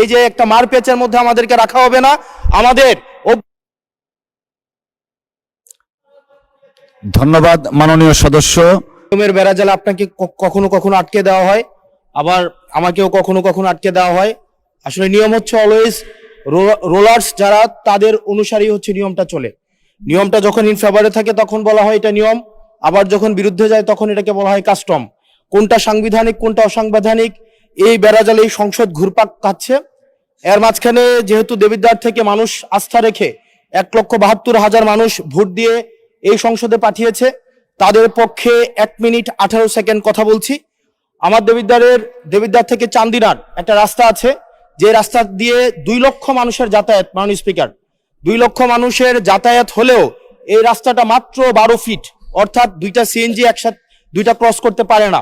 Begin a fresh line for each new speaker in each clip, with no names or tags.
এই যে একটা মারপ্যাচের মধ্যে আমাদেরকে রাখা হবে না। আমাদের
ধন্যবাদ মাননীয় সদস্য।
নিয়মের বেড়াজালে আপনাকে কখনো কখনো আটকে দেওয়া হয়, আবার আমাকেও কখনো কখনো আটকে দেওয়া হয়। আসলে নিয়ম হচ্ছে অলওয়েজ রোলার্স যারা তাদের অনুসারী হচ্ছে নিয়মটা চলে। নিয়মটা যখন ইন ফেভারে থাকে তখন বলা হয় এটা নিয়ম, আবার যখন বিরুদ্ধে যায় তখন এটাকে বলা হয় কাস্টম। কোনটা সাংবিধানিক কোনটা অসাংবিধানিক এই বেড়াজালে এই সংসদ ঘুরপাক খাচ্ছে। এর মাঝখানে যেহেতু দেবিদ্বার থেকে মানুষ আস্থা রেখে 1,72,000 মানুষ ভোট দিয়ে এই সংসদে পাঠিয়েছে, তাদের পক্ষে 1 মিনিট 18 সেকেন্ড কথা বলছি। আমার দেবিদ্বার থেকে চান্দিনার একটা রাস্তা আছে, যে রাস্তা দিয়ে 2 লক্ষ মানুষের যাতায়াত। মাননীয় স্পিকার, 2 লক্ষ মানুষের যাতায়াত হলেও এই রাস্তাটা মাত্র 12 ফিট, অর্থাৎ 2টা সিএনজি একসাথে 2টা ক্রস করতে পারে না।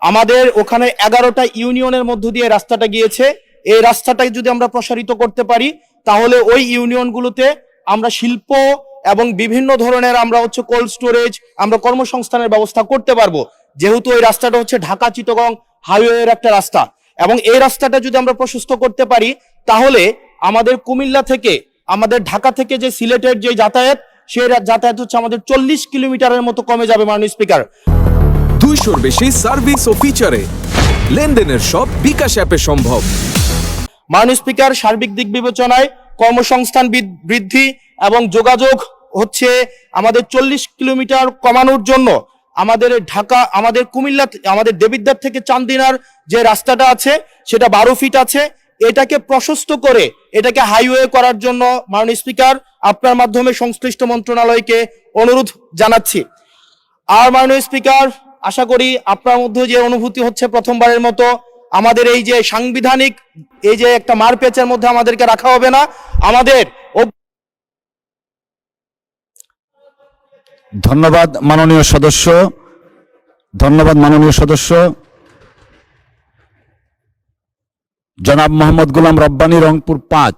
আমাদের ওখানে 11টা ইউনিয়নের মধ্য দিয়ে রাস্তাটা গিয়েছে। এই রাস্তাটাকে যদি আমরা প্রসারিত করতে পারি তাহলে ওই ইউনিয়নগুলোতে আমরা শিল্প এবং বিভিন্ন ধরনের আমরা হচ্ছে কোল্ড স্টোরেজ, আমরা কর্মসংস্থানের ব্যবস্থা করতে পারবো, যেহেতু ওই রাস্তাটা হচ্ছে ঢাকা চিটাগং হাইওয়ের একটা রাস্তা। এবং এই রাস্তাটা যদি আমরা প্রশস্ত করতে পারি তাহলে আমাদের কুমিল্লা থেকে আমাদের ঢাকা থেকে যে সিলেটের যে যাতায়াত, সেই যাতায়াত হচ্ছে আমাদের 40 কিলোমিটারের মতো কমে যাবে। মাননীয় স্পিকার,
200-র বেশি সার্ভিস ও ফিচারে লেনদেনের সব বিকাশ অ্যাপে সম্ভব।
মাননীয় স্পিকার, সার্বিক দিক বিবেচনায় কর্মসংস্থান বৃদ্ধি এবং যোগাযোগ হচ্ছে আমাদের 40 কিলোমিটার কমানোর জন্য আমাদের ঢাকা, আমাদের কুমিল্লা, আমাদের দেবিদ্বার থেকে চান্দিনার যে রাস্তাটা আছে সেটা 12 ফিট আছে। এটাকে প্রশস্ত করে এটাকে হাইওয়ে করার জন্য মাননীয় স্পিকার আপনার মাধ্যমে সংশ্লিষ্ট মন্ত্রণালয়কে অনুরোধ জানাচ্ছি। আর মাননীয় স্পিকার, আশা করি আপনার মধ্যে যে অনুভূতি হচ্ছে প্রথমবারের মতো আমাদের এই যে সাংবিধানিক এই যে একটা মারপ্যাচের মধ্যে আমাদেরকে রাখা হবে না। আমাদের
ধন্যবাদ মাননীয় সদস্য। ধন্যবাদ মাননীয় সদস্য। জনাব মোহাম্মদ গোলাম রব্বানী, রংপুর 5।